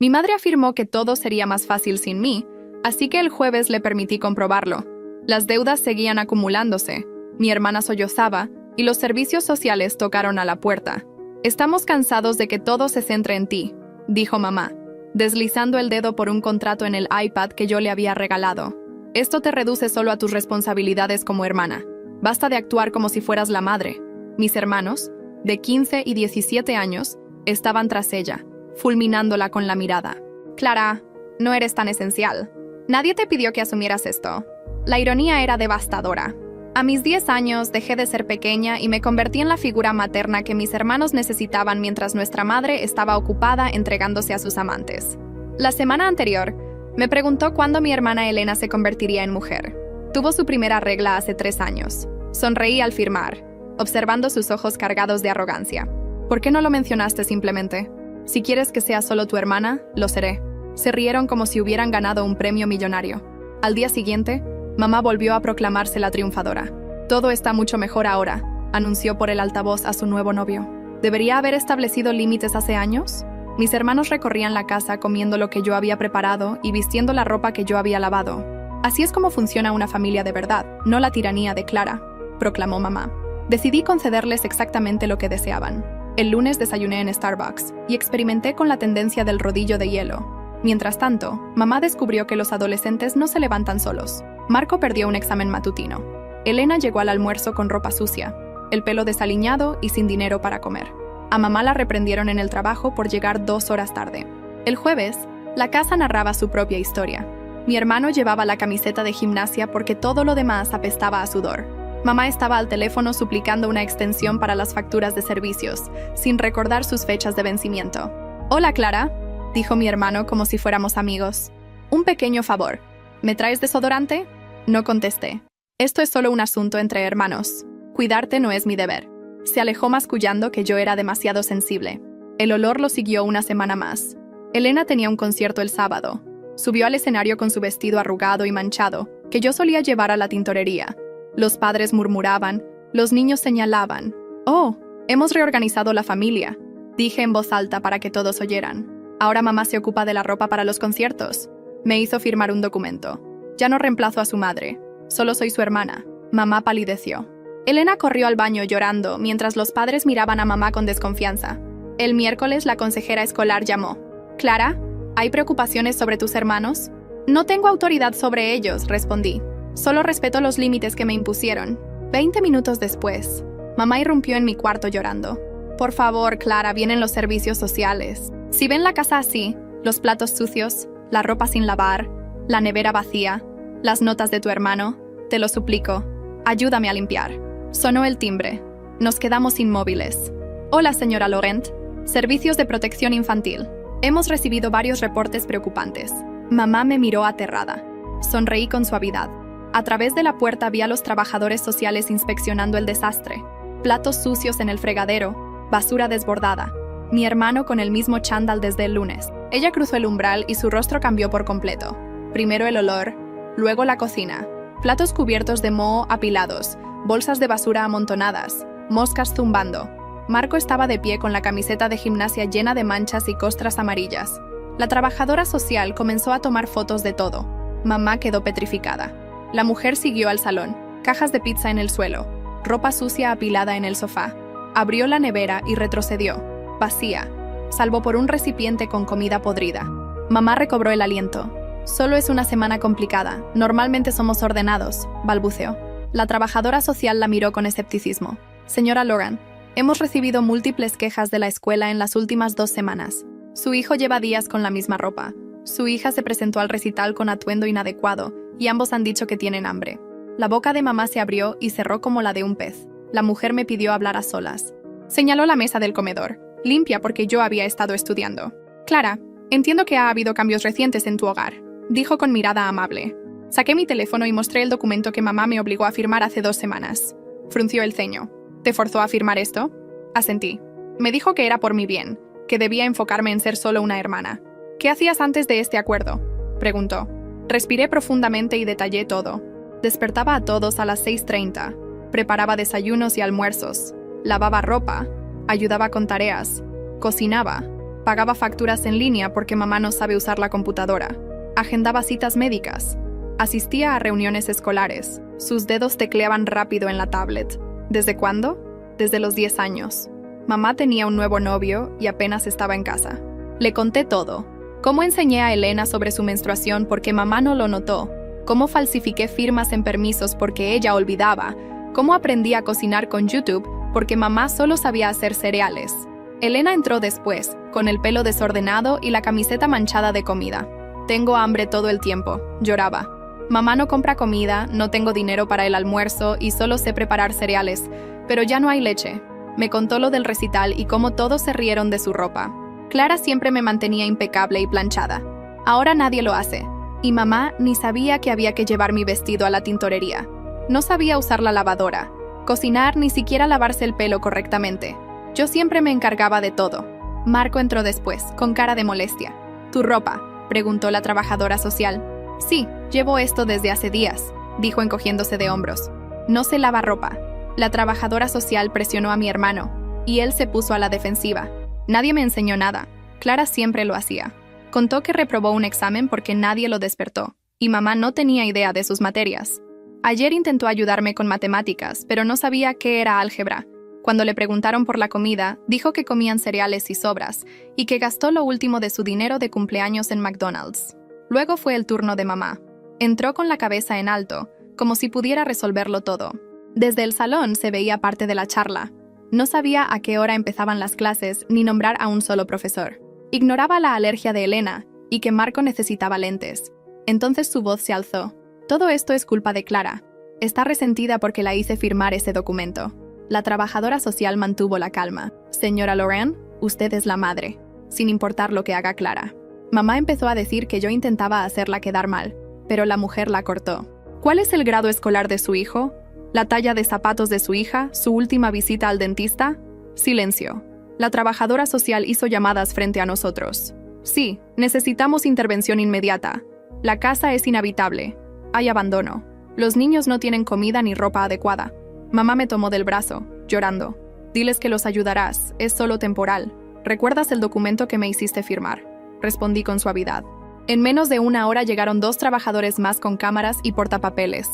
Mi madre afirmó que todo sería más fácil sin mí, así que el jueves le permití comprobarlo. Las deudas seguían acumulándose, mi hermana sollozaba y los servicios sociales tocaron a la puerta. «Estamos cansados de que todo se centre en ti», dijo mamá, deslizando el dedo por un contrato en el iPad que yo le había regalado. «Esto te reduce solo a tus responsabilidades como hermana. Basta de actuar como si fueras la madre». Mis hermanos, de 15 y 17 años, estaban tras ella, fulminándola con la mirada. «Clara, no eres tan esencial. Nadie te pidió que asumieras esto». La ironía era devastadora. A mis 10 años dejé de ser pequeña y me convertí en la figura materna que mis hermanos necesitaban mientras nuestra madre estaba ocupada entregándose a sus amantes. La semana anterior, me preguntó cuándo mi hermana Elena se convertiría en mujer. Tuvo su primera regla hace 3 años. Sonreí al firmar, observando sus ojos cargados de arrogancia. «¿Por qué no lo mencionaste simplemente? Si quieres que sea solo tu hermana, lo seré». Se rieron como si hubieran ganado un premio millonario. Al día siguiente, mamá volvió a proclamarse la triunfadora. «Todo está mucho mejor ahora», anunció por el altavoz a su nuevo novio. ¿Debería haber establecido límites hace años? Mis hermanos recorrían la casa comiendo lo que yo había preparado y vistiendo la ropa que yo había lavado. «Así es como funciona una familia de verdad, no la tiranía de Clara», proclamó mamá. Decidí concederles exactamente lo que deseaban. El lunes desayuné en Starbucks y experimenté con la tendencia del rodillo de hielo. Mientras tanto, mamá descubrió que los adolescentes no se levantan solos. Marco perdió un examen matutino. Elena llegó al almuerzo con ropa sucia, el pelo desaliñado y sin dinero para comer. A mamá la reprendieron en el trabajo por llegar 2 horas tarde. El jueves, la casa narraba su propia historia. Mi hermano llevaba la camiseta de gimnasia porque todo lo demás apestaba a sudor. Mamá estaba al teléfono suplicando una extensión para las facturas de servicios, sin recordar sus fechas de vencimiento. «Hola, Clara», dijo mi hermano como si fuéramos amigos. «Un pequeño favor. ¿Me traes desodorante?» No contesté. «Esto es solo un asunto entre hermanos. Cuidarte no es mi deber». Se alejó mascullando que yo era demasiado sensible. El olor lo siguió una semana más. Elena tenía un concierto el sábado. Subió al escenario con su vestido arrugado y manchado, que yo solía llevar a la tintorería. Los padres murmuraban, los niños señalaban. «Oh, hemos reorganizado la familia», dije en voz alta para que todos oyeran. «Ahora mamá se ocupa de la ropa para los conciertos». Me hizo firmar un documento. Ya no reemplazo a su madre, solo soy su hermana. Mamá palideció. Elena corrió al baño llorando mientras los padres miraban a mamá con desconfianza. El miércoles la consejera escolar llamó. «Clara, ¿hay preocupaciones sobre tus hermanos?» «No tengo autoridad sobre ellos», respondí. «Solo respeto los límites que me impusieron». 20 minutos después, mamá irrumpió en mi cuarto llorando. «Por favor, Clara, vienen los servicios sociales. Si ven la casa así, los platos sucios, la ropa sin lavar, la nevera vacía, las notas de tu hermano, te lo suplico, ayúdame a limpiar». Sonó el timbre. Nos quedamos inmóviles. «Hola, señora Laurent. Servicios de protección infantil. Hemos recibido varios reportes preocupantes». Mamá me miró aterrada. Sonreí con suavidad. A través de la puerta vi a los trabajadores sociales inspeccionando el desastre. Platos sucios en el fregadero, basura desbordada. Mi hermano con el mismo chándal desde el lunes. Ella cruzó el umbral y su rostro cambió por completo. Primero el olor, luego la cocina. Platos cubiertos de moho apilados, bolsas de basura amontonadas, moscas zumbando. Marco estaba de pie con la camiseta de gimnasia llena de manchas y costras amarillas. La trabajadora social comenzó a tomar fotos de todo. Mamá quedó petrificada. La mujer siguió al salón, cajas de pizza en el suelo, ropa sucia apilada en el sofá. Abrió la nevera y retrocedió, vacía, salvo por un recipiente con comida podrida. Mamá recobró el aliento. «Solo es una semana complicada, normalmente somos ordenados», balbuceó. La trabajadora social la miró con escepticismo. «Señora Logan, hemos recibido múltiples quejas de la escuela en las últimas 2 semanas. Su hijo lleva días con la misma ropa. Su hija se presentó al recital con atuendo inadecuado y ambos han dicho que tienen hambre». La boca de mamá se abrió y cerró como la de un pez. La mujer me pidió hablar a solas. Señaló la mesa del comedor, limpia porque yo había estado estudiando. «Clara, entiendo que ha habido cambios recientes en tu hogar», dijo con mirada amable. Saqué mi teléfono y mostré el documento que mamá me obligó a firmar hace 2 semanas. Frunció el ceño. «¿Te forzó a firmar esto?» Asentí. Me dijo que era por mi bien, que debía enfocarme en ser solo una hermana. «¿Qué hacías antes de este acuerdo?», preguntó. Respiré profundamente y detallé todo. Despertaba a todos a las 6:30. Preparaba desayunos y almuerzos. Lavaba ropa. Ayudaba con tareas. Cocinaba. Pagaba facturas en línea porque mamá no sabe usar la computadora. Agendaba citas médicas. Asistía a reuniones escolares. Sus dedos tecleaban rápido en la tablet. ¿Desde cuándo? Desde los 10 años. Mamá tenía un nuevo novio y apenas estaba en casa. Le conté todo. Cómo enseñé a Elena sobre su menstruación porque mamá no lo notó. Cómo falsifiqué firmas en permisos porque ella olvidaba. Cómo aprendí a cocinar con YouTube porque mamá solo sabía hacer cereales. Elena entró después, con el pelo desordenado y la camiseta manchada de comida. Tengo hambre todo el tiempo, lloraba. Mamá no compra comida, no tengo dinero para el almuerzo y solo sé preparar cereales, pero ya no hay leche. Me contó lo del recital y cómo todos se rieron de su ropa. Clara siempre me mantenía impecable y planchada. Ahora nadie lo hace. Y mamá ni sabía que había que llevar mi vestido a la tintorería. No sabía usar la lavadora, cocinar ni siquiera lavarse el pelo correctamente. Yo siempre me encargaba de todo. Marco entró después, con cara de molestia. ¿Tu ropa?, preguntó la trabajadora social. Sí, llevo esto desde hace días, dijo encogiéndose de hombros. No se lava ropa. La trabajadora social presionó a mi hermano, y él se puso a la defensiva. Nadie me enseñó nada. Clara siempre lo hacía. Contó que reprobó un examen porque nadie lo despertó, y mamá no tenía idea de sus materias. Ayer intentó ayudarme con matemáticas, pero no sabía qué era álgebra. Cuando le preguntaron por la comida, dijo que comían cereales y sobras, y que gastó lo último de su dinero de cumpleaños en McDonald's. Luego fue el turno de mamá. Entró con la cabeza en alto, como si pudiera resolverlo todo. Desde el salón se veía parte de la charla. No sabía a qué hora empezaban las clases ni nombrar a un solo profesor. Ignoraba la alergia de Elena y que Marco necesitaba lentes. Entonces su voz se alzó. Todo esto es culpa de Clara. Está resentida porque la hice firmar ese documento. La trabajadora social mantuvo la calma. Señora Loren, usted es la madre, sin importar lo que haga Clara. Mamá empezó a decir que yo intentaba hacerla quedar mal, pero la mujer la cortó. ¿Cuál es el grado escolar de su hijo? ¿La talla de zapatos de su hija? ¿Su última visita al dentista? Silencio. La trabajadora social hizo llamadas frente a nosotros. Sí, necesitamos intervención inmediata. La casa es inhabitable. Hay abandono. Los niños no tienen comida ni ropa adecuada. Mamá me tomó del brazo, llorando. Diles que los ayudarás, es solo temporal. ¿Recuerdas el documento que me hiciste firmar? Respondí con suavidad. En menos de una hora llegaron 2 trabajadores más con cámaras y portapapeles.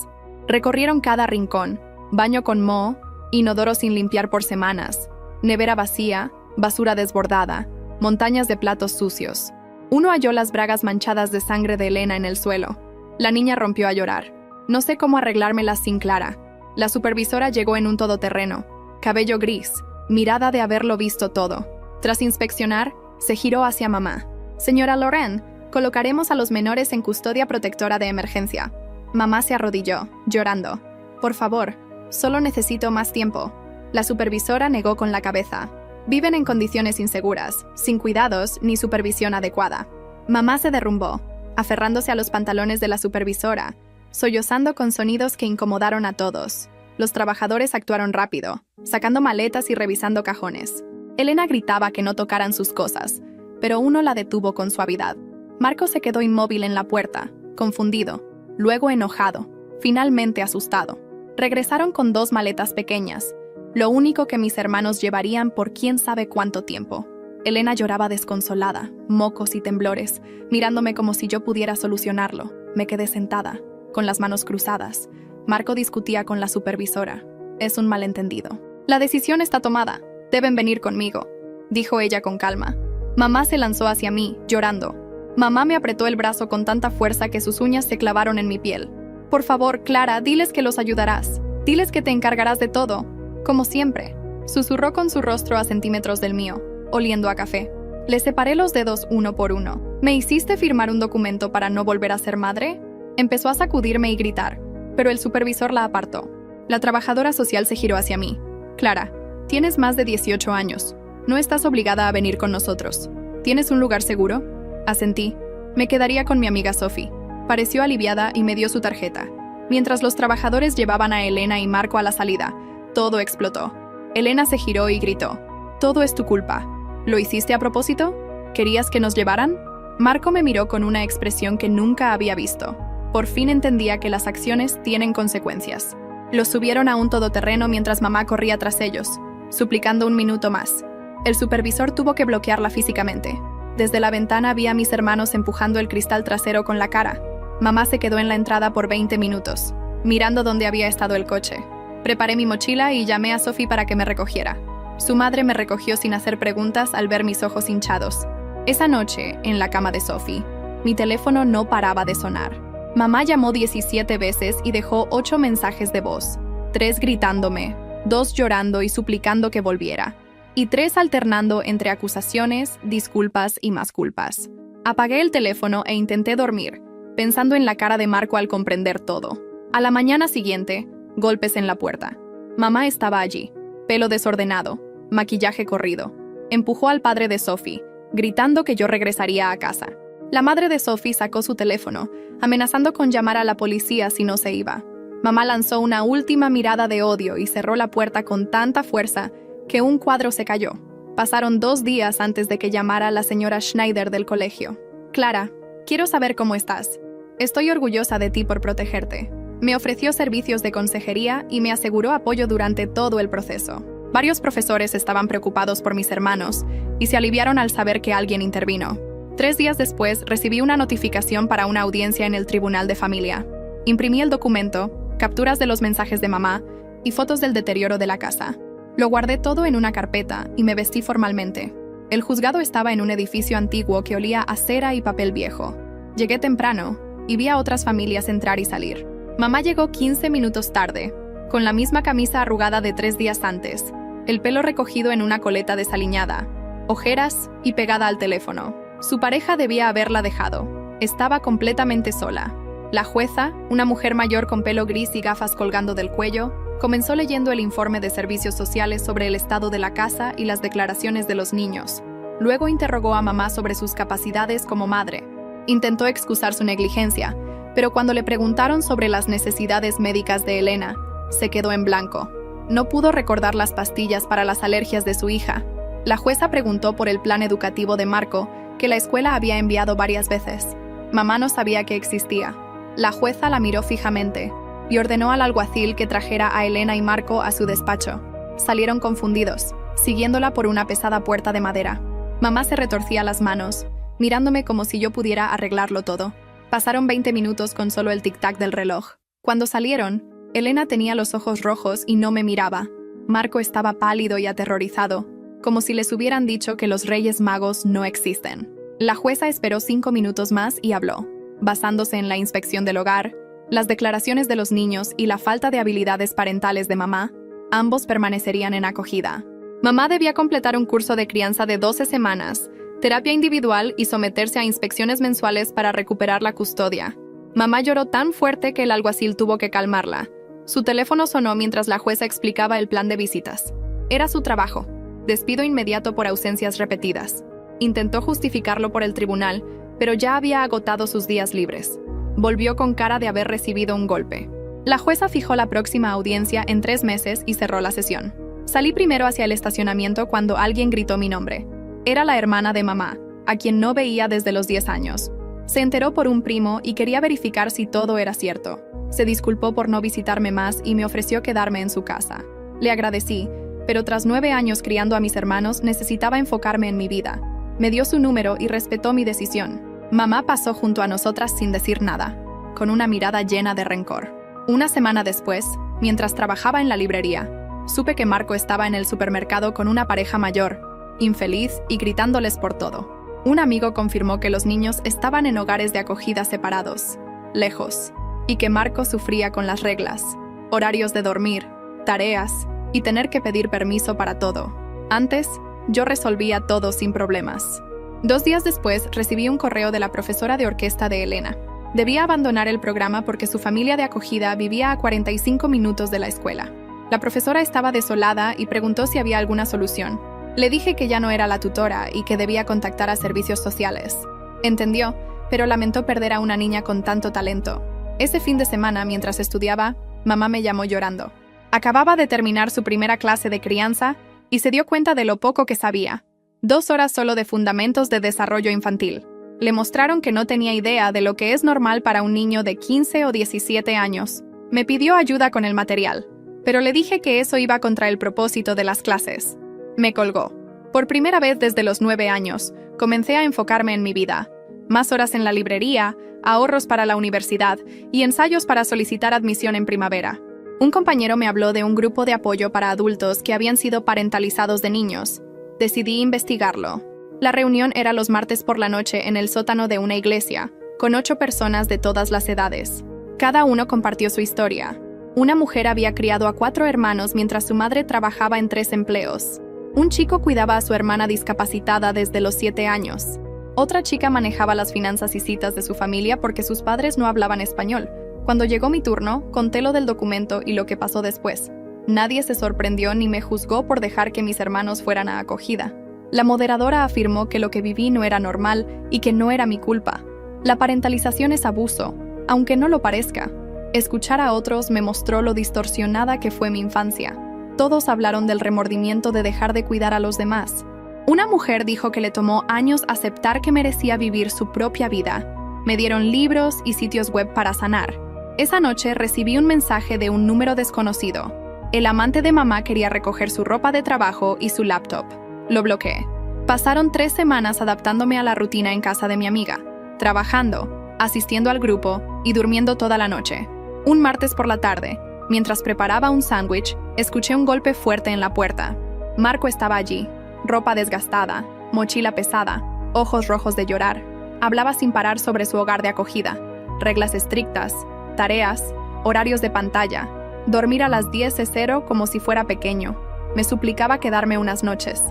Recorrieron cada rincón, baño con moho, inodoro sin limpiar por semanas, nevera vacía, basura desbordada, montañas de platos sucios. Uno halló las bragas manchadas de sangre de Elena en el suelo. La niña rompió a llorar. No sé cómo arreglármelas sin Clara. La supervisora llegó en un todoterreno, cabello gris, mirada de haberlo visto todo. Tras inspeccionar, se giró hacia mamá. Señora Loren, colocaremos a los menores en custodia protectora de emergencia. Mamá se arrodilló, llorando. Por favor, solo necesito más tiempo. La supervisora negó con la cabeza. Viven en condiciones inseguras, sin cuidados ni supervisión adecuada. Mamá se derrumbó, aferrándose a los pantalones de la supervisora, sollozando con sonidos que incomodaron a todos. Los trabajadores actuaron rápido, sacando maletas y revisando cajones. Elena gritaba que no tocaran sus cosas, pero uno la detuvo con suavidad. Marco se quedó inmóvil en la puerta, confundido, luego enojado, finalmente asustado. Regresaron con 2 maletas pequeñas, lo único que mis hermanos llevarían por quién sabe cuánto tiempo. Elena lloraba desconsolada, mocos y temblores, mirándome como si yo pudiera solucionarlo. Me quedé sentada, con las manos cruzadas. Marco discutía con la supervisora. Es un malentendido. La decisión está tomada. Deben venir conmigo, dijo ella con calma. Mamá se lanzó hacia mí, llorando. Mamá me apretó el brazo con tanta fuerza que sus uñas se clavaron en mi piel. Por favor, Clara, diles que los ayudarás. Diles que te encargarás de todo, como siempre. Susurró con su rostro a centímetros del mío, oliendo a café. Le separé los dedos uno por uno. ¿Me hiciste firmar un documento para no volver a ser madre? Empezó a sacudirme y gritar, pero el supervisor la apartó. La trabajadora social se giró hacia mí. Clara, tienes más de 18 años. No estás obligada a venir con nosotros. ¿Tienes un lugar seguro? Asentí. Me quedaría con mi amiga Sophie. Pareció aliviada y me dio su tarjeta. Mientras los trabajadores llevaban a Elena y Marco a la salida, todo explotó. Elena se giró y gritó. Todo es tu culpa. ¿Lo hiciste a propósito? ¿Querías que nos llevaran? Marco me miró con una expresión que nunca había visto. Por fin entendía que las acciones tienen consecuencias. Los subieron a un todoterreno mientras mamá corría tras ellos, suplicando un minuto más. El supervisor tuvo que bloquearla físicamente. Desde la ventana vi a mis hermanos empujando el cristal trasero con la cara. Mamá se quedó en la entrada por 20 minutos, mirando dónde había estado el coche. Preparé mi mochila y llamé a Sophie para que me recogiera. Su madre me recogió sin hacer preguntas al ver mis ojos hinchados. Esa noche, en la cama de Sophie, mi teléfono no paraba de sonar. Mamá llamó 17 veces y dejó 8 mensajes de voz, 3 gritándome, 2 llorando y suplicando que volviera, y 3 alternando entre acusaciones, disculpas y más culpas. Apagué el teléfono e intenté dormir, pensando en la cara de Marco al comprender todo. A la mañana siguiente, golpes en la puerta. Mamá estaba allí, pelo desordenado, maquillaje corrido. Empujó al padre de Sophie, gritando que yo regresaría a casa. La madre de Sophie sacó su teléfono, amenazando con llamar a la policía si no se iba. Mamá lanzó una última mirada de odio y cerró la puerta con tanta fuerza que un cuadro se cayó. Pasaron 2 días antes de que llamara la señora Schneider del colegio. Clara, quiero saber cómo estás. Estoy orgullosa de ti por protegerte. Me ofreció servicios de consejería y me aseguró apoyo durante todo el proceso. Varios profesores estaban preocupados por mis hermanos y se aliviaron al saber que alguien intervino. 3 días después, recibí una notificación para una audiencia en el Tribunal de Familia. Imprimí el documento, capturas de los mensajes de mamá y fotos del deterioro de la casa. Lo guardé todo en una carpeta y me vestí formalmente. El juzgado estaba en un edificio antiguo que olía a cera y papel viejo. Llegué temprano y vi a otras familias entrar y salir. Mamá llegó 15 minutos tarde, con la misma camisa arrugada de 3 días antes, el pelo recogido en una coleta desaliñada, ojeras y pegada al teléfono. Su pareja debía haberla dejado. Estaba completamente sola. La jueza, una mujer mayor con pelo gris y gafas colgando del cuello, comenzó leyendo el informe de servicios sociales sobre el estado de la casa y las declaraciones de los niños. Luego interrogó a mamá sobre sus capacidades como madre. Intentó excusar su negligencia, pero cuando le preguntaron sobre las necesidades médicas de Elena, se quedó en blanco. No pudo recordar las pastillas para las alergias de su hija. La jueza preguntó por el plan educativo de Marco, que la escuela había enviado varias veces. Mamá no sabía que existía. La jueza la miró fijamente y ordenó al alguacil que trajera a Elena y Marco a su despacho. Salieron confundidos, siguiéndola por una pesada puerta de madera. Mamá se retorcía las manos, mirándome como si yo pudiera arreglarlo todo. Pasaron 20 minutos con solo el tic-tac del reloj. Cuando salieron, Elena tenía los ojos rojos y no me miraba. Marco estaba pálido y aterrorizado, como si les hubieran dicho que los Reyes Magos no existen. La jueza esperó 5 minutos más y habló, basándose en la inspección del hogar, las declaraciones de los niños y la falta de habilidades parentales de mamá. Ambos permanecerían en acogida. Mamá debía completar un curso de crianza de 12 semanas, terapia individual y someterse a inspecciones mensuales para recuperar la custodia. Mamá lloró tan fuerte que el alguacil tuvo que calmarla. Su teléfono sonó mientras la jueza explicaba el plan de visitas. Era su trabajo. Despido inmediato por ausencias repetidas. Intentó justificarlo por el tribunal, pero ya había agotado sus días libres. Volvió con cara de haber recibido un golpe. La jueza fijó la próxima audiencia en 3 meses y cerró la sesión. Salí primero hacia el estacionamiento cuando alguien gritó mi nombre. Era la hermana de mamá, a quien no veía desde los 10 años. Se enteró por un primo y quería verificar si todo era cierto. Se disculpó por no visitarme más y me ofreció quedarme en su casa. Le agradecí, pero tras 9 años criando a mis hermanos necesitaba enfocarme en mi vida. Me dio su número y respetó mi decisión. Mamá pasó junto a nosotras sin decir nada, con una mirada llena de rencor. Una semana después, mientras trabajaba en la librería, supe que Marco estaba en el supermercado con una pareja mayor, infeliz y gritándoles por todo. Un amigo confirmó que los niños estaban en hogares de acogida separados, lejos, y que Marco sufría con las reglas, horarios de dormir, tareas y tener que pedir permiso para todo. Antes, yo resolvía todo sin problemas. 2 días después, recibí un correo de la profesora de orquesta de Elena. Debía abandonar el programa porque su familia de acogida vivía a 45 minutos de la escuela. La profesora estaba desolada y preguntó si había alguna solución. Le dije que ya no era la tutora y que debía contactar a servicios sociales. Entendió, pero lamentó perder a una niña con tanto talento. Ese fin de semana, mientras estudiaba, mamá me llamó llorando. Acababa de terminar su primera clase de crianza y se dio cuenta de lo poco que sabía. 2 horas solo de fundamentos de desarrollo infantil. Le mostraron que no tenía idea de lo que es normal para un niño de 15 o 17 años. Me pidió ayuda con el material, pero le dije que eso iba contra el propósito de las clases. Me colgó. Por primera vez desde los 9 años, comencé a enfocarme en mi vida. Más horas en la librería, ahorros para la universidad y ensayos para solicitar admisión en primavera. Un compañero me habló de un grupo de apoyo para adultos que habían sido parentalizados de niños. Decidí investigarlo. La reunión era los martes por la noche en el sótano de una iglesia, con 8 personas de todas las edades. Cada uno compartió su historia. Una mujer había criado a 4 hermanos mientras su madre trabajaba en 3 empleos. Un chico cuidaba a su hermana discapacitada desde los 7 años. Otra chica manejaba las finanzas y citas de su familia porque sus padres no hablaban español. Cuando llegó mi turno, conté lo del documento y lo que pasó después. Nadie se sorprendió ni me juzgó por dejar que mis hermanos fueran a acogida. La moderadora afirmó que lo que viví no era normal y que no era mi culpa. La parentalización es abuso, aunque no lo parezca. Escuchar a otros me mostró lo distorsionada que fue mi infancia. Todos hablaron del remordimiento de dejar de cuidar a los demás. Una mujer dijo que le tomó años aceptar que merecía vivir su propia vida. Me dieron libros y sitios web para sanar. Esa noche recibí un mensaje de un número desconocido. El amante de mamá quería recoger su ropa de trabajo y su laptop. Lo bloqueé. Pasaron 3 semanas adaptándome a la rutina en casa de mi amiga, trabajando, asistiendo al grupo y durmiendo toda la noche. Un martes por la tarde, mientras preparaba un sándwich, escuché un golpe fuerte en la puerta. Marco estaba allí, ropa desgastada, mochila pesada, ojos rojos de llorar. Hablaba sin parar sobre su hogar de acogida, reglas estrictas, tareas, horarios de pantalla, dormir a las 10:00 como si fuera pequeño. Me suplicaba quedarme unas noches.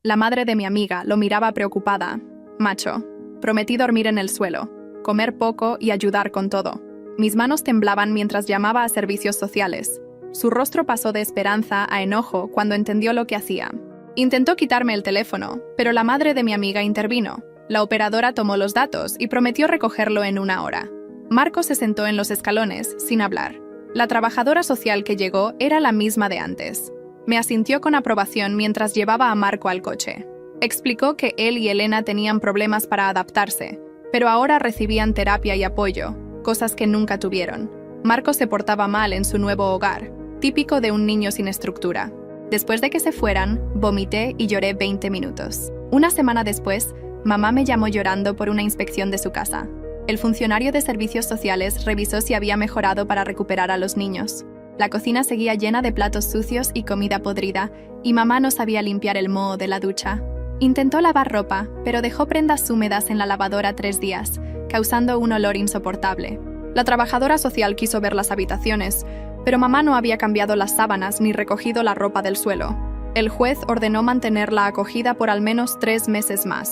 La madre de mi amiga lo miraba preocupada. Macho, prometí dormir en el suelo, comer poco y ayudar con todo. Mis manos temblaban mientras llamaba a servicios sociales. Su rostro pasó de esperanza a enojo cuando entendió lo que hacía. Intentó quitarme el teléfono, pero la madre de mi amiga intervino. La operadora tomó los datos y prometió recogerlo en 1 hora. Marco se sentó en los escalones, sin hablar. La trabajadora social que llegó era la misma de antes. Me asintió con aprobación mientras llevaba a Marco al coche. Explicó que él y Elena tenían problemas para adaptarse, pero ahora recibían terapia y apoyo, cosas que nunca tuvieron. Marco se portaba mal en su nuevo hogar, típico de un niño sin estructura. Después de que se fueran, vomité y lloré 20 minutos. Una semana después, mamá me llamó llorando por una inspección de su casa. El funcionario de servicios sociales revisó si había mejorado para recuperar a los niños. La cocina seguía llena de platos sucios y comida podrida, y mamá no sabía limpiar el moho de la ducha. Intentó lavar ropa, pero dejó prendas húmedas en la lavadora 3 días, causando un olor insoportable. La trabajadora social quiso ver las habitaciones, pero mamá no había cambiado las sábanas ni recogido la ropa del suelo. El juez ordenó mantener la acogida por al menos 3 meses más.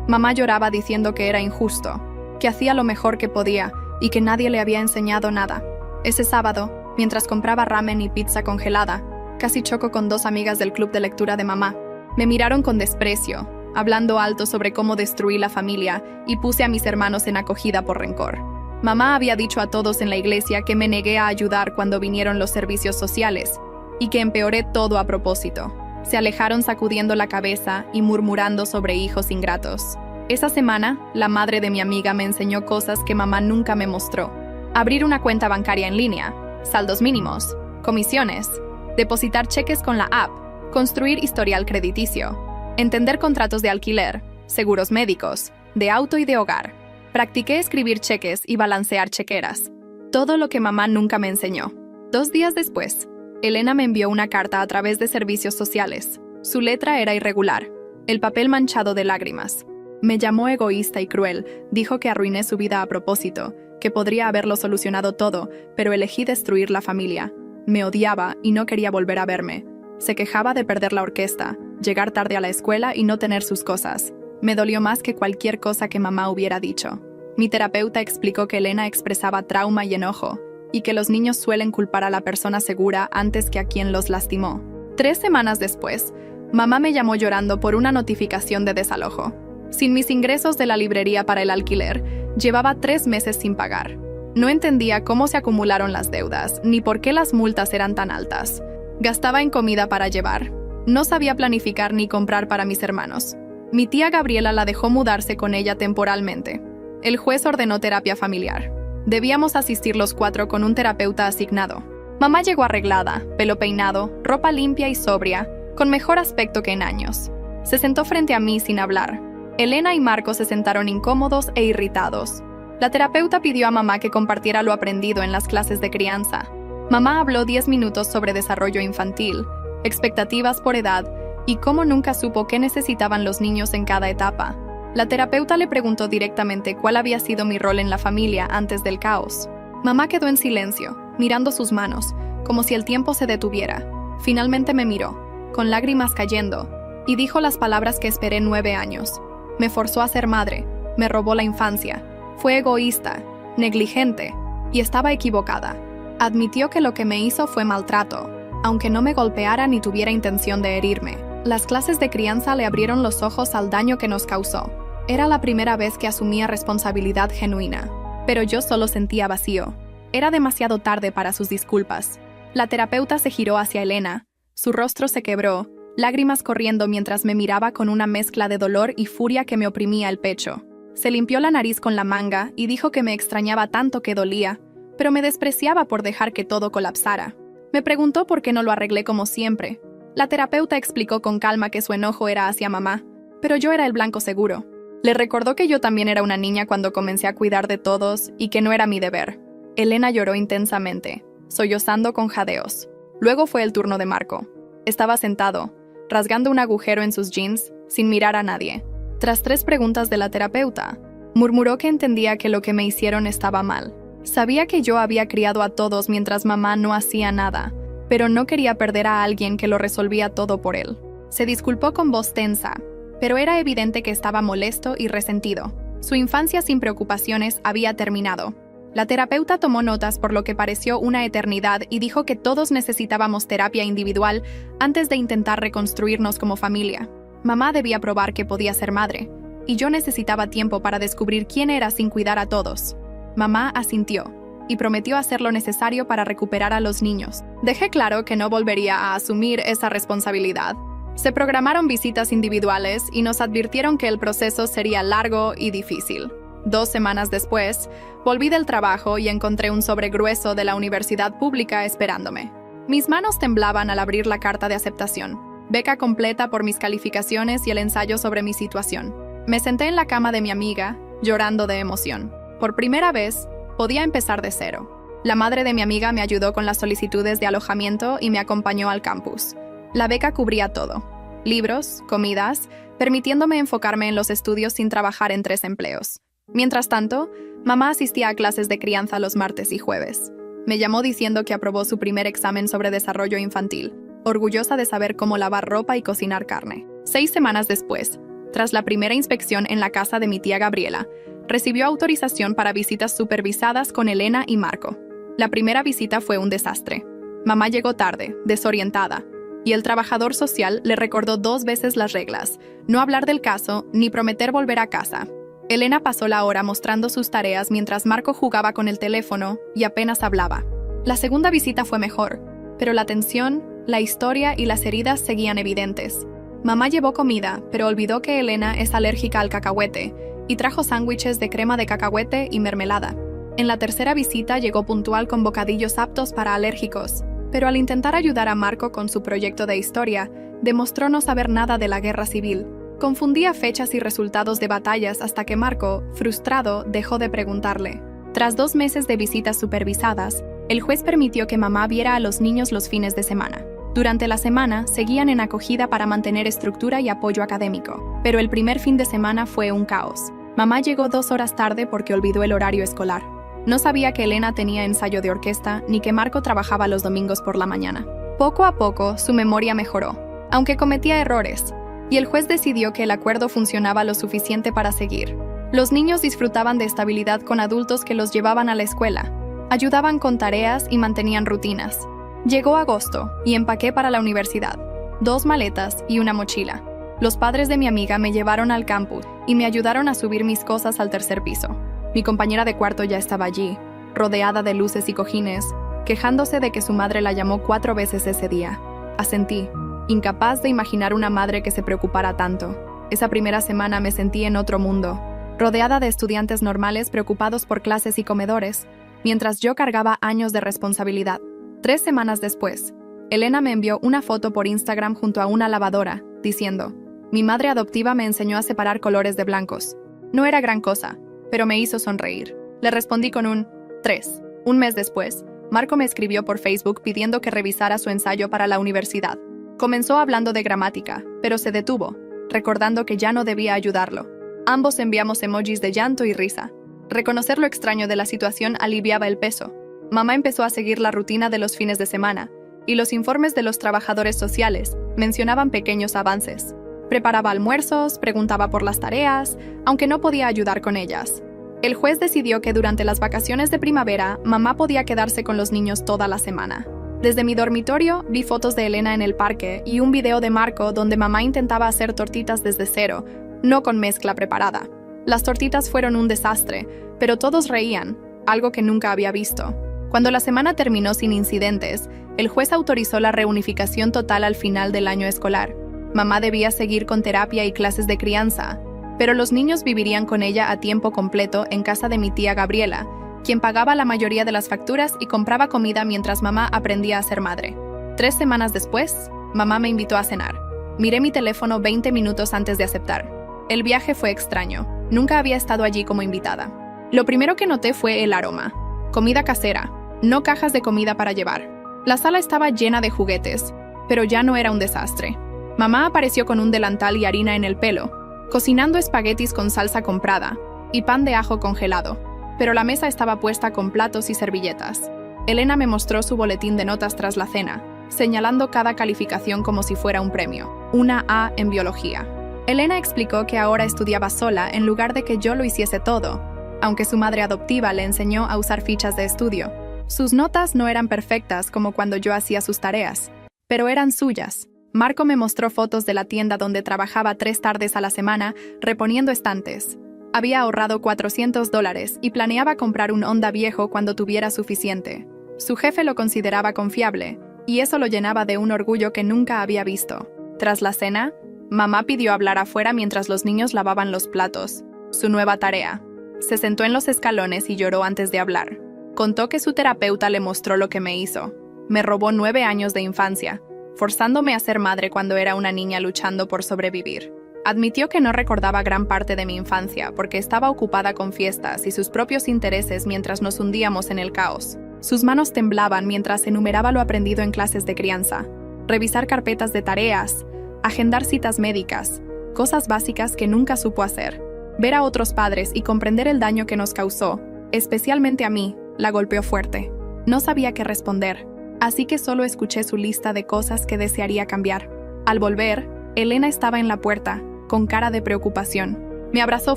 Mamá lloraba diciendo que era injusto, que hacía lo mejor que podía y que nadie le había enseñado nada. Ese sábado, mientras compraba ramen y pizza congelada, casi choco con 2 amigas del club de lectura de mamá. Me miraron con desprecio, hablando alto sobre cómo destruí la familia y puse a mis hermanos en acogida por rencor. Mamá había dicho a todos en la iglesia que me negué a ayudar cuando vinieron los servicios sociales y que empeoré todo a propósito. Se alejaron sacudiendo la cabeza y murmurando sobre hijos ingratos. Esa semana, la madre de mi amiga me enseñó cosas que mamá nunca me mostró. Abrir una cuenta bancaria en línea, saldos mínimos, comisiones, depositar cheques con la app, construir historial crediticio, entender contratos de alquiler, seguros médicos, de auto y de hogar. Practiqué escribir cheques y balancear chequeras. Todo lo que mamá nunca me enseñó. 2 días después, Elena me envió una carta a través de servicios sociales. Su letra era irregular, el papel manchado de lágrimas. Me llamó egoísta y cruel, dijo que arruiné su vida a propósito, que podría haberlo solucionado todo, pero elegí destruir la familia. Me odiaba y no quería volver a verme. Se quejaba de perder la orquesta, llegar tarde a la escuela y no tener sus cosas. Me dolió más que cualquier cosa que mamá hubiera dicho. Mi terapeuta explicó que Elena expresaba trauma y enojo, y que los niños suelen culpar a la persona segura antes que a quien los lastimó. 3 semanas después, mamá me llamó llorando por una notificación de desalojo. Sin mis ingresos de la librería para el alquiler, llevaba 3 meses sin pagar. No entendía cómo se acumularon las deudas, ni por qué las multas eran tan altas. Gastaba en comida para llevar. No sabía planificar ni comprar para mis hermanos. Mi tía Gabriela la dejó mudarse con ella temporalmente. El juez ordenó terapia familiar. Debíamos asistir los 4 con un terapeuta asignado. Mamá llegó arreglada, pelo peinado, ropa limpia y sobria, con mejor aspecto que en años. Se sentó frente a mí sin hablar. Elena y Marco se sentaron incómodos e irritados. La terapeuta pidió a mamá que compartiera lo aprendido en las clases de crianza. Mamá habló 10 minutos sobre desarrollo infantil, expectativas por edad y cómo nunca supo qué necesitaban los niños en cada etapa. La terapeuta le preguntó directamente cuál había sido mi rol en la familia antes del caos. Mamá quedó en silencio, mirando sus manos, como si el tiempo se detuviera. Finalmente me miró, con lágrimas cayendo, y dijo las palabras que esperé 9 años. Me forzó a ser madre, me robó la infancia, fue egoísta, negligente, y estaba equivocada. Admitió que lo que me hizo fue maltrato, aunque no me golpeara ni tuviera intención de herirme. Las clases de crianza le abrieron los ojos al daño que nos causó. Era la primera vez que asumía responsabilidad genuina, pero yo solo sentía vacío. Era demasiado tarde para sus disculpas. La terapeuta se giró hacia Elena, su rostro se quebró, lágrimas corriendo mientras me miraba con una mezcla de dolor y furia que me oprimía el pecho. Se limpió la nariz con la manga y dijo que me extrañaba tanto que dolía, pero me despreciaba por dejar que todo colapsara. Me preguntó por qué no lo arreglé como siempre. La terapeuta explicó con calma que su enojo era hacia mamá, pero yo era el blanco seguro. Le recordó que yo también era una niña cuando comencé a cuidar de todos y que no era mi deber. Elena lloró intensamente, sollozando con jadeos. Luego fue el turno de Marco. Estaba sentado, rasgando un agujero en sus jeans, sin mirar a nadie. Tras 3 preguntas de la terapeuta, murmuró que entendía que lo que me hicieron estaba mal. Sabía que yo había criado a todos mientras mamá no hacía nada, pero no quería perder a alguien que lo resolvía todo por él. Se disculpó con voz tensa, pero era evidente que estaba molesto y resentido. Su infancia sin preocupaciones había terminado. La terapeuta tomó notas por lo que pareció una eternidad y dijo que todos necesitábamos terapia individual antes de intentar reconstruirnos como familia. Mamá debía probar que podía ser madre, y yo necesitaba tiempo para descubrir quién era sin cuidar a todos. Mamá asintió y prometió hacer lo necesario para recuperar a los niños. Dejé claro que no volvería a asumir esa responsabilidad. Se programaron visitas individuales y nos advirtieron que el proceso sería largo y difícil. 2 semanas después, volví del trabajo y encontré un sobre grueso de la universidad pública esperándome. Mis manos temblaban al abrir la carta de aceptación. Beca completa por mis calificaciones y el ensayo sobre mi situación. Me senté en la cama de mi amiga, llorando de emoción. Por primera vez, podía empezar de cero. La madre de mi amiga me ayudó con las solicitudes de alojamiento y me acompañó al campus. La beca cubría todo: libros, comidas, permitiéndome enfocarme en los estudios sin trabajar en 3 empleos. Mientras tanto, mamá asistía a clases de crianza los martes y jueves. Me llamó diciendo que aprobó su primer examen sobre desarrollo infantil, orgullosa de saber cómo lavar ropa y cocinar carne. 6 semanas después, tras la primera inspección en la casa de mi tía Gabriela, recibió autorización para visitas supervisadas con Elena y Marco. La primera visita fue un desastre. Mamá llegó tarde, desorientada, y el trabajador social le recordó 2 veces las reglas: no hablar del caso ni prometer volver a casa. Elena pasó la hora mostrando sus tareas mientras Marco jugaba con el teléfono y apenas hablaba. La segunda visita fue mejor, pero la tensión, la historia y las heridas seguían evidentes. Mamá llevó comida, pero olvidó que Elena es alérgica al cacahuete y trajo sándwiches de crema de cacahuete y mermelada. En la tercera visita llegó puntual con bocadillos aptos para alérgicos, pero al intentar ayudar a Marco con su proyecto de historia, demostró no saber nada de la guerra civil. Confundía fechas y resultados de batallas hasta que Marco, frustrado, dejó de preguntarle. Tras 2 meses de visitas supervisadas, el juez permitió que mamá viera a los niños los fines de semana. Durante la semana, seguían en acogida para mantener estructura y apoyo académico, pero el primer fin de semana fue un caos. Mamá llegó 2 horas tarde porque olvidó el horario escolar. No sabía que Elena tenía ensayo de orquesta ni que Marco trabajaba los domingos por la mañana. Poco a poco, su memoria mejoró, aunque cometía errores, y el juez decidió que el acuerdo funcionaba lo suficiente para seguir. Los niños disfrutaban de estabilidad con adultos que los llevaban a la escuela, ayudaban con tareas y mantenían rutinas. Llegó agosto y empaqué para la universidad: 2 maletas y una mochila. Los padres de mi amiga me llevaron al campus y me ayudaron a subir mis cosas al 3er piso. Mi compañera de cuarto ya estaba allí, rodeada de luces y cojines, quejándose de que su madre la llamó 4 veces ese día. Asentí, incapaz de imaginar una madre que se preocupara tanto. Esa primera semana me sentí en otro mundo, rodeada de estudiantes normales preocupados por clases y comedores, mientras yo cargaba años de responsabilidad. 3 semanas después, Elena me envió una foto por Instagram junto a una lavadora, diciendo: Mi madre adoptiva me enseñó a separar colores de blancos. No era gran cosa, pero me hizo sonreír. Le respondí con un 3. Un mes después, Marco me escribió por Facebook pidiendo que revisara su ensayo para la universidad. Comenzó hablando de gramática, pero se detuvo, recordando que ya no debía ayudarlo. Ambos enviamos emojis de llanto y risa. Reconocer lo extraño de la situación aliviaba el peso. Mamá empezó a seguir la rutina de los fines de semana, y los informes de los trabajadores sociales mencionaban pequeños avances. Preparaba almuerzos, preguntaba por las tareas, aunque no podía ayudar con ellas. El juez decidió que durante las vacaciones de primavera, mamá podía quedarse con los niños toda la semana. Desde mi dormitorio, vi fotos de Elena en el parque y un video de Marco donde mamá intentaba hacer tortitas desde cero, no con mezcla preparada. Las tortitas fueron un desastre, pero todos reían, algo que nunca había visto. Cuando la semana terminó sin incidentes, el juez autorizó la reunificación total al final del año escolar. Mamá debía seguir con terapia y clases de crianza, pero los niños vivirían con ella a tiempo completo en casa de mi tía Gabriela, quien pagaba la mayoría de las facturas y compraba comida mientras mamá aprendía a ser madre. 3 semanas después, mamá me invitó a cenar. Miré mi teléfono 20 minutos antes de aceptar. El viaje fue extraño. Nunca había estado allí como invitada. Lo primero que noté fue el aroma. Comida casera, no cajas de comida para llevar. La sala estaba llena de juguetes, pero ya no era un desastre. Mamá apareció con un delantal y harina en el pelo, cocinando espaguetis con salsa comprada y pan de ajo congelado, pero la mesa estaba puesta con platos y servilletas. Elena me mostró su boletín de notas tras la cena, señalando cada calificación como si fuera un premio, una A en biología. Elena explicó que ahora estudiaba sola en lugar de que yo lo hiciese todo, aunque su madre adoptiva le enseñó a usar fichas de estudio. Sus notas no eran perfectas como cuando yo hacía sus tareas, pero eran suyas. Marco me mostró fotos de la tienda donde trabajaba 3 tardes a la semana reponiendo estantes. Había ahorrado $400 y planeaba comprar un Honda viejo cuando tuviera suficiente. Su jefe lo consideraba confiable, y eso lo llenaba de un orgullo que nunca había visto. Tras la cena, mamá pidió hablar afuera mientras los niños lavaban los platos. Su nueva tarea. Se sentó en los escalones y lloró antes de hablar. Contó que su terapeuta le mostró lo que me hizo. Me robó 9 años de infancia, forzándome a ser madre cuando era una niña luchando por sobrevivir. Admitió que no recordaba gran parte de mi infancia porque estaba ocupada con fiestas y sus propios intereses mientras nos hundíamos en el caos. Sus manos temblaban mientras enumeraba lo aprendido en clases de crianza, revisar carpetas de tareas, agendar citas médicas, cosas básicas que nunca supo hacer. Ver a otros padres y comprender el daño que nos causó, especialmente a mí, la golpeó fuerte. No sabía qué responder, así que solo escuché su lista de cosas que desearía cambiar. Al volver, Elena estaba en la puerta, con cara de preocupación. Me abrazó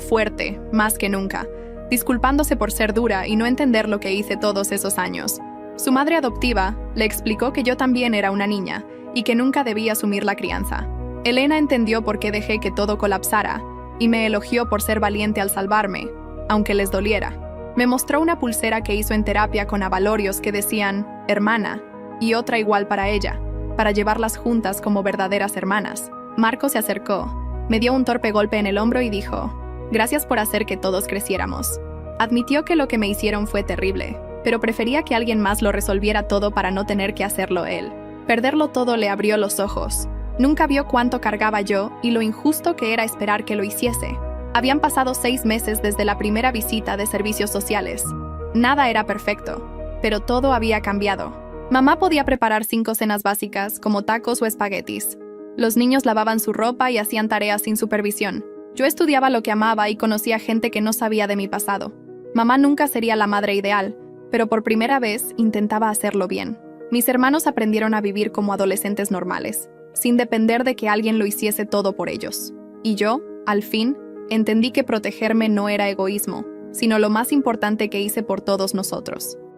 fuerte, más que nunca, disculpándose por ser dura y no entender lo que hice todos esos años. Su madre adoptiva le explicó que yo también era una niña y que nunca debía asumir la crianza. Elena entendió por qué dejé que todo colapsara y me elogió por ser valiente al salvarme, aunque les doliera. Me mostró una pulsera que hizo en terapia con abalorios que decían «hermana» y otra igual para ella, para llevarlas juntas como verdaderas hermanas. Marco se acercó, me dio un torpe golpe en el hombro y dijo «gracias por hacer que todos creciéramos». Admitió que lo que me hicieron fue terrible, pero prefería que alguien más lo resolviera todo para no tener que hacerlo él. Perderlo todo le abrió los ojos. Nunca vio cuánto cargaba yo y lo injusto que era esperar que lo hiciese. Habían pasado 6 meses desde la primera visita de servicios sociales. Nada era perfecto, pero todo había cambiado. Mamá podía preparar 5 cenas básicas, como tacos o espaguetis. Los niños lavaban su ropa y hacían tareas sin supervisión. Yo estudiaba lo que amaba y conocía gente que no sabía de mi pasado. Mamá nunca sería la madre ideal, pero por primera vez intentaba hacerlo bien. Mis hermanos aprendieron a vivir como adolescentes normales, sin depender de que alguien lo hiciese todo por ellos. Y yo, al fin, entendí que protegerme no era egoísmo, sino lo más importante que hice por todos nosotros.